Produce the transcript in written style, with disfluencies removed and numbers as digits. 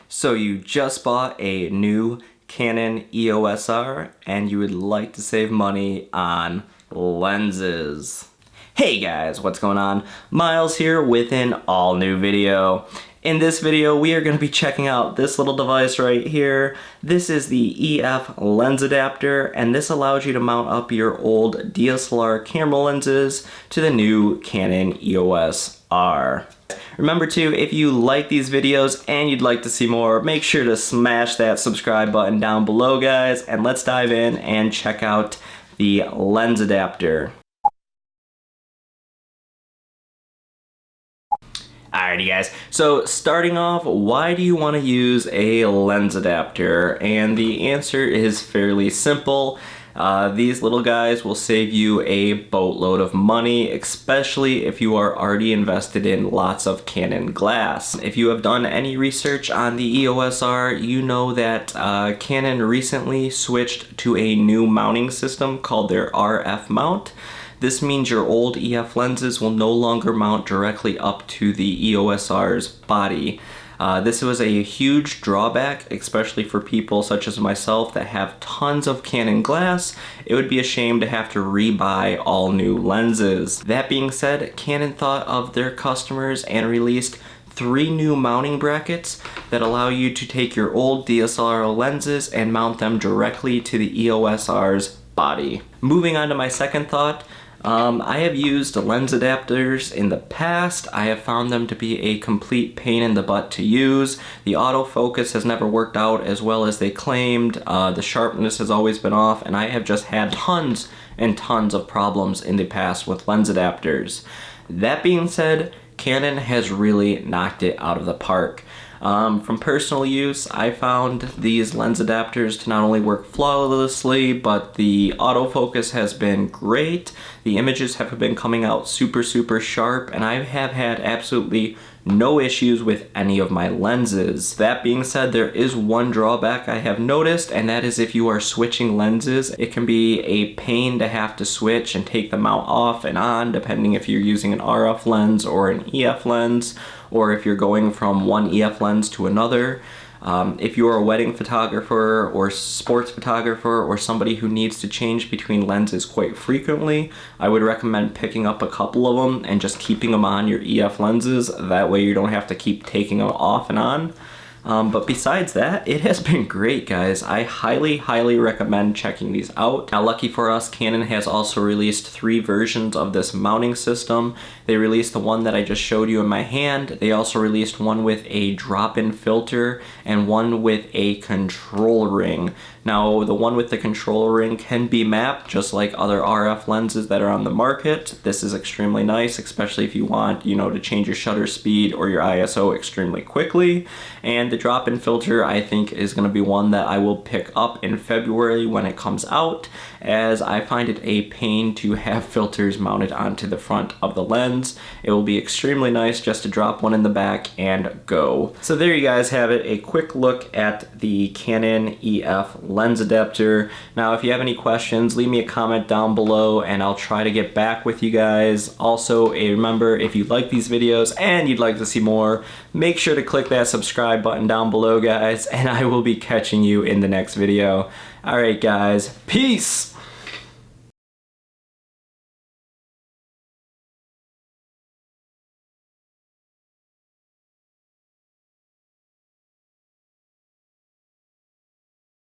So you just bought a new Canon EOS R and you would like to save money on lenses. Hey guys, what's going on? Myles here with an all new video. In this video, we are going to be checking out this little device right here. This is the EF lens adapter, and this allows you to mount up your old DSLR camera lenses to the new Canon EOS R. Remember too, if you like these videos and you'd like to see more, make sure to smash that subscribe button down below, guys, and let's dive in and check out the lens adapter. Alrighty guys, so starting off, why do you want to use a lens adapter? And the answer is fairly simple. These little guys will save you a boatload of money, especially if you are already invested in lots of Canon glass. If you have done any research on the EOS R, you know that Canon recently switched to a new mounting system called their RF mount. This means your old EF lenses will no longer mount directly up to the EOS R's body. This was a huge drawback, especially for people such as myself that have tons of Canon glass. It would be a shame to have to rebuy all new lenses. That being said, Canon thought of their customers and released 3 new mounting brackets that allow you to take your old DSLR lenses and mount them directly to the EOS R's body. Moving on to my second thought, I have used lens adapters in the past. I have found them to be a complete pain in the butt to use. The autofocus has never worked out as well as they claimed. The sharpness has always been off, and I have just had tons and tons of problems in the past with lens adapters. That being said, Canon has really knocked it out of the park. From personal use, I found these lens adapters to not only work flawlessly, but the autofocus has been great. The images have been coming out super sharp, and I have had absolutely no issues with any of my lenses. That being said, there is one drawback I have noticed, and that is if you are switching lenses, it can be a pain to have to switch and take the mount off and on, depending if you're using an RF lens or an EF lens, or if you're going from one EF lens to another. If you're a wedding photographer or sports photographer or somebody who needs to change between lenses quite frequently, I would recommend picking up a couple of them and just keeping them on your EF lenses. That way you don't have to keep taking them off and on. But besides that, it has been great, guys. I highly recommend checking these out. Now, lucky for us, Canon has also released 3 versions of this mounting system. They released the one that I just showed you in my hand. They also released one with a drop-in filter and one with a control ring. Now, the one with the control ring can be mapped just like other RF lenses that are on the market. This is extremely nice, especially if you want, to change your shutter speed or your ISO extremely quickly. And the drop-in filter, I think, is going to be one that I will pick up in February when it comes out, as I find it a pain to have filters mounted onto the front of the lens. It will be extremely nice just to drop one in the back and go. So there you guys have it, a quick look at the Canon EF lens adapter. Now, if you have any questions, leave me a comment down below and I'll try to get back with you guys. Also, remember, if you like these videos and you'd like to see more, make sure to click that subscribe button down below, guys, and I will be catching you in the next video. Alright guys, peace!